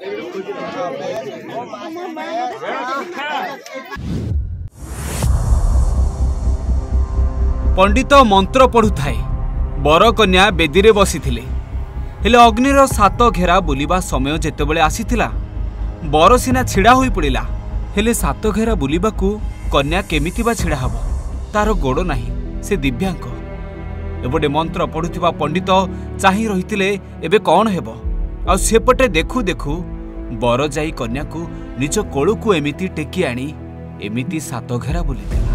पंडित मंत्र पढ़ुथाए बर कन्या बेदी बसी हेले अग्निर सात घेरा बुलिबा समय जेतेबेले आसीथिला बर सिना छिड़ा होई पड़िला हेले सात घेरा बुलिबाकू कन्या केमिति बा छिड़ा हबो तार गोड़ नाही से दिव्यांग एबडे मंत्र पढ़ुथिबा पंडित चाही रहितिले एबे कौन हेबो आ सेपटे देखु देखु बर जाई कन्या को निज कोळू को एमिति टेकी आनी एमिति सात घेरा बुलिथिला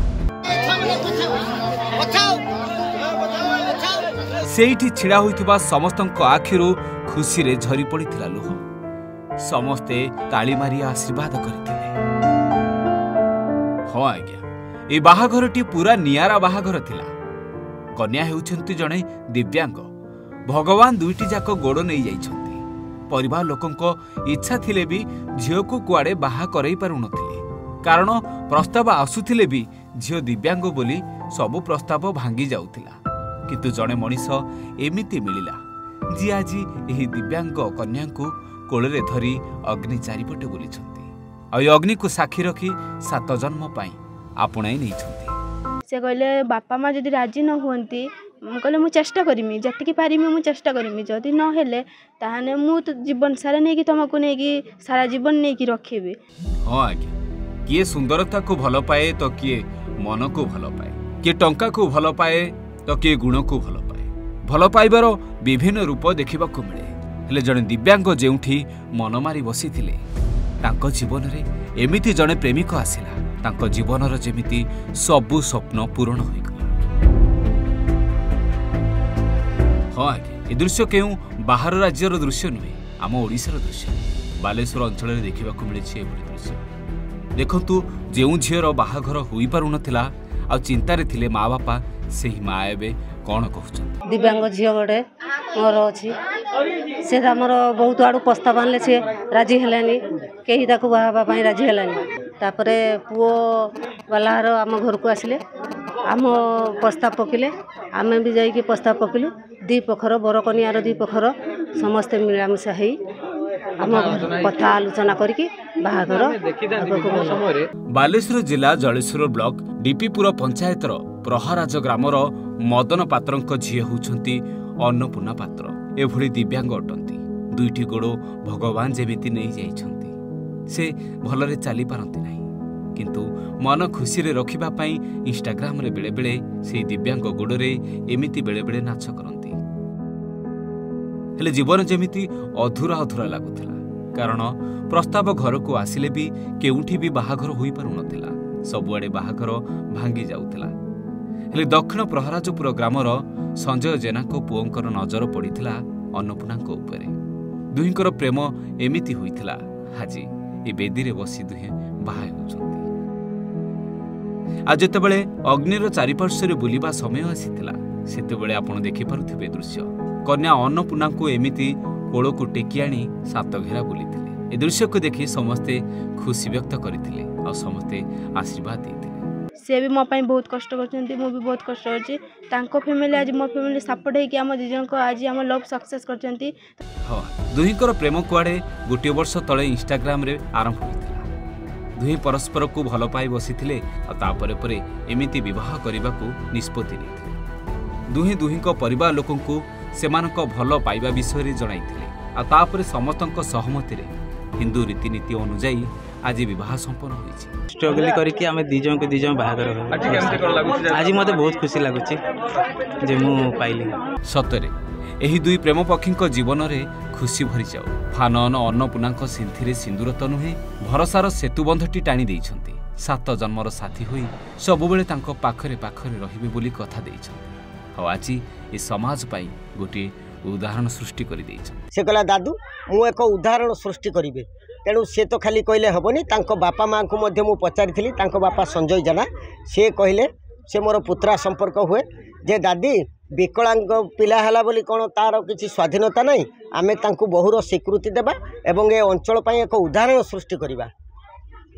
सेठी छिड़ा होइथिबा समस्तक आखिरु खुशी रे झरी पड़िथिला लुह समस्ते ताली मारी आशीर्वाद करथिले। हाँ आज्ञा ए बाहाघरटी पूरा नियारा बाहाघर थिला। कन्या हेउछंती जणे दिव्यांग भगवान दुईटी जाक गोड़ नहीं जाइछंती परिवार लोकंको इच्छा थिले भी झियो को कुआडे बाहा करई पारु नथिले कारण प्रस्ताव आसुथिले भी झियो दिव्यांग बोली सबु प्रस्ताव भांगी जाउथिला किंतु जणे मनीष एमिति मिलिला जी आज एही दिव्यांग कन्या को कोଳରେ धरी अग्नि चारिपटे बुलिछंती आ अग्नि को साक्षी रखी 7 जन्म पाई आपणाई नैछंती। से कहले बापा माँ जदि राजी न हुअंती कहले मु चेष्टा करमी जतिकी पारिमी मु चेष्टा करमी जदि न हेले ताहाने मु तो जीवन सारा नेकी तुमको नेकी सारा जीवन नेकी रखेबी। हां आज्ञा किए सुंदरता को भल पाए तो किए मन को भल पाए किए टंका को भल पाए तो किए गुण को भल पाए भल पाइबार विभिन्न रूप देखा मिले हेले जड़े दिव्यांग जेउठी मन मारी बसी थिले तांको जीवन रे एमिति जड़े प्रेमिक आसिला तांको जीवनर जेमिति सबु स्वप्न पूर्ण होई गला। हाँ आगे ए दृश्य केउ बाहर राज्यर दृश्य नुहे आम ओडिशार दृश्य बालेश्वर अंचल रे देखिबाकू मिलिछि एभली दृश्य देखंतु जेउ झियर बाहाघर होई पारु नथिला आ चिंतारे थिले माँ बापा सेही माँ एबे कौन कहउछन दिव्यांग झियो गोटे मोर अछि से हमर बहुत आड़ू प्रस्ताव आनले से राजी हेलानी केही ताकू बाहाबा पई राजी हेलानी तापरे पुओ वालार आम घर को आसिले आम प्रस्ताव पकिले आमे भी जाई कि प्रस्ताव पकिलु दी पोखर बरकनियार दी पोखर समस्त मिलामिशा हेई आम कथा आलोचना करके बाहाघर बालेश्वर जिला जलेश्वर ब्लॉक डीपीपुर पंचायतर प्रहाराज ग्रामर मदन पात्रंक झियो होउछंती अन्नपूर्णा पात्र एभली दिव्यांग अटंती दुईटी गोड़ भगवान जेमिति नहीं जाइछंती से भलरे चली पारंती नाही किंतु मन खुशी रे रखिबा पई इंस्टाग्राम रे बेले बेले से दिव्यांग गोड़रे एमिति बेले बेले नाच करंती हेले जीवन जेमिति अधूरा अधूरा लागुथिला कारण प्रस्ताव घर को आसिले भी केउठी भी बाहाघर होई पारु नथिला सबुआडे बाहाघर भांगी जाउथिला हेले दक्षिण प्रहराजपुर ग्रामर संजय जेना को पुओंकर नजर पड़िथिला अन्नपूर्णाको उपरे दुहिंकर प्रेम एमिति होइथिला हाजी ए बेदी रे बसी दुहे बाहा होउछंती आ जेतेबेले अग्निर चारिपार्श्व बुलिबा समय आसीथिला सेतेबेले आपण देखि पारुथिबे दृश्य कन्या अन्नपूर्णा को एमिति कोळ को टेकी आनी 7 घेरा बुलिथिले ए दृश्य को देखि समस्ते खुशी व्यक्त करथिले आ समस्ते आशीर्वाद देथिले से भी मो पाई बहुत कष्ट करछंती मो भी बहुत कष्ट करछि तांको फैमिली आज मो फैमिली सपोर्ट है कि हम दिजन को आज हम लव सक्सेस करछंती। हां दुहिंकर प्रेम कुआडे गोटे वर्ष तळे इंस्टाग्राम रे आरंभ होइतिला दुहि परस्पर को भल पाई बसिथिले आ तापरे परे एमिति विवाह करबाकू निष्पत्ति नेथिले दुहि दुहिंको परिवार लोकंकू सेमानक भल पाइबा विषय रे जणाइथिले आ तापरे समस्तक सहमति रे हिंदू रीतिनीति अनुसार आज विवाह संपन्न होइछि स्ट्रगल करके आमे दिजन के दिजन बाहागर आज केमते कर लागुछि आज मते बहुत खुशी लागुछि जे मु पाइली सतरे एही दुई प्रेम पक्षीक जीवन रे खुशी भरी जाऊ फानन अन्नपूर्णाक सिंथिरे सिंदूर त नुहे भरसार सेतुबंधटी टाणी देइछंती 7 जन्मर साथी होई सबुबेले तांको पाखरे पाखरे रहिबे बोली कथा देइछंती आ आज ए समाज पाई गोटे उदाहरण सृष्टि करि देइछंती से कहला दादू मु एक उदाहरण सृष्टि करिवे तेणु से तो खाली कहले हेबनी तांको बापा माँ को मध्य मु पचारि तांको बापा संजय जेना से कहले से मोर पुत्रा संपर्क हुए जे दादी विकलांग पिला हैला बोली कोन तार किछि स्वाधीनता नहीं आमे तांको बहुर स्वीकृति देबा एवं ए अंचल पई एक उदाहरण सृष्टि करिबा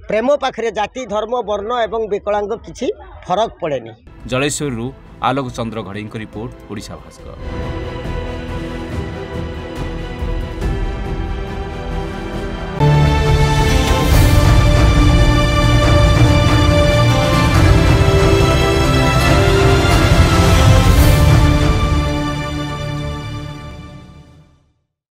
प्रेम पाखरे जाति धर्म वर्ण एवं विकलांग किछि फरक पड़ेनी। जलेश्वर आलोक चंद्र घड़ई रिपोर्ट ओडिशा भास्कर।